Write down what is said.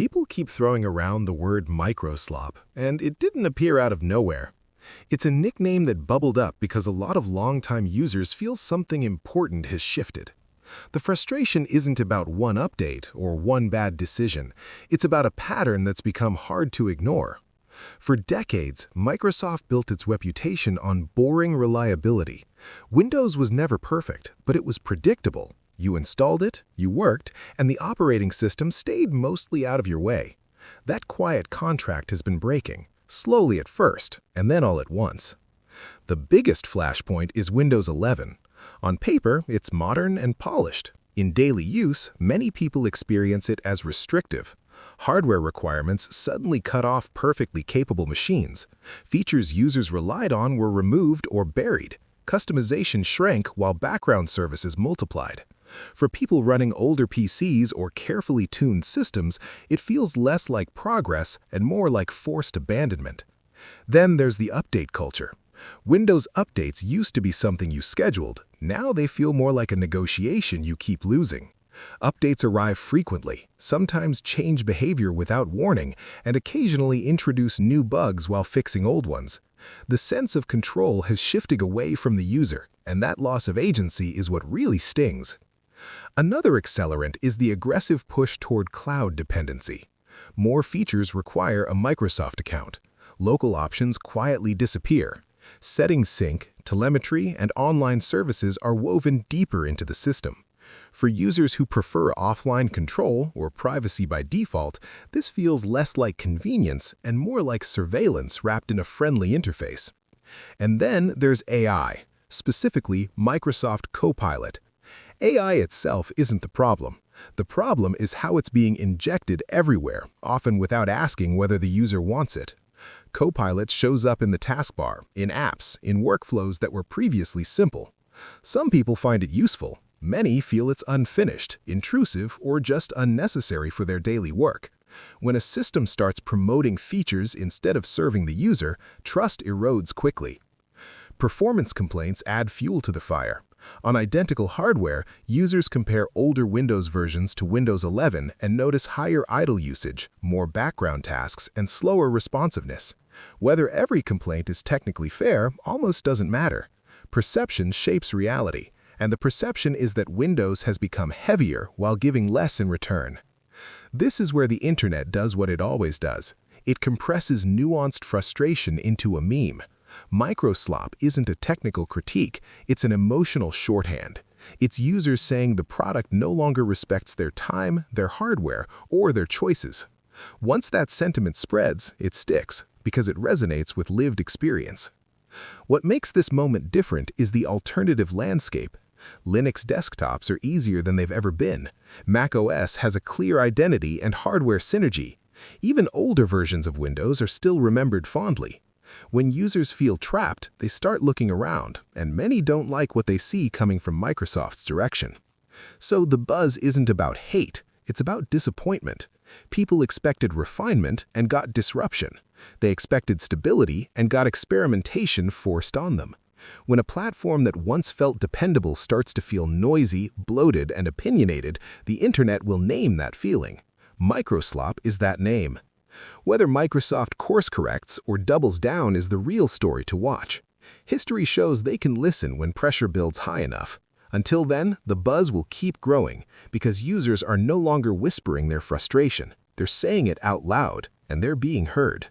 People keep throwing around the word Microslop, and it didn't appear out of nowhere. It's a nickname that bubbled up because a lot of longtime users feel something important has shifted. The frustration isn't about one update or one bad decision. It's about a pattern that's become hard to ignore. For decades, Microsoft built its reputation on boring reliability. Windows was never perfect, but it was predictable. You installed it, you worked, and the operating system stayed mostly out of your way. That quiet contract has been breaking, slowly at first, and then all at once. The biggest flashpoint is Windows 11. On paper, it's modern and polished. In daily use, many people experience it as restrictive. Hardware requirements suddenly cut off perfectly capable machines. Features users relied on were removed or buried. Customization shrank while background services multiplied. For people running older PCs or carefully tuned systems, it feels less like progress and more like forced abandonment. Then there's the update culture. Windows updates used to be something you scheduled. Now they feel more like a negotiation you keep losing. Updates arrive frequently, sometimes change behavior without warning, and occasionally introduce new bugs while fixing old ones. The sense of control has shifted away from the user, and that loss of agency is what really stings. Another accelerant is the aggressive push toward cloud dependency. More features require a Microsoft account. Local options quietly disappear. Settings sync, telemetry, and online services are woven deeper into the system. For users who prefer offline control or privacy by default, this feels less like convenience and more like surveillance wrapped in a friendly interface. And then there's AI, specifically Microsoft Copilot. AI itself isn't the problem. The problem is how it's being injected everywhere, often without asking whether the user wants it. Copilot shows up in the taskbar, in apps, in workflows that were previously simple. Some people find it useful. Many feel it's unfinished, intrusive, or just unnecessary for their daily work. When a system starts promoting features instead of serving the user, trust erodes quickly. Performance complaints add fuel to the fire. On identical hardware, users compare older Windows versions to Windows 11 and notice higher idle usage, more background tasks, and slower responsiveness. Whether every complaint is technically fair almost doesn't matter. Perception shapes reality, and the perception is that Windows has become heavier while giving less in return. This is where the internet does what it always does. It compresses nuanced frustration into a meme. Microslop isn't a technical critique, it's an emotional shorthand. It's users saying the product no longer respects their time, their hardware, or their choices. Once that sentiment spreads, it sticks, because it resonates with lived experience. What makes this moment different is the alternative landscape. Linux desktops are easier than they've ever been. macOS has a clear identity and hardware synergy. Even older versions of Windows are still remembered fondly. When users feel trapped, they start looking around, and many don't like what they see coming from Microsoft's direction. So the buzz isn't about hate, it's about disappointment. People expected refinement and got disruption. They expected stability and got experimentation forced on them. When a platform that once felt dependable starts to feel noisy, bloated, and opinionated, the internet will name that feeling. Microslop is that name. Whether Microsoft course corrects or doubles down is the real story to watch. History shows they can listen when pressure builds high enough. Until then, the buzz will keep growing because users are no longer whispering their frustration. They're saying it out loud, and they're being heard.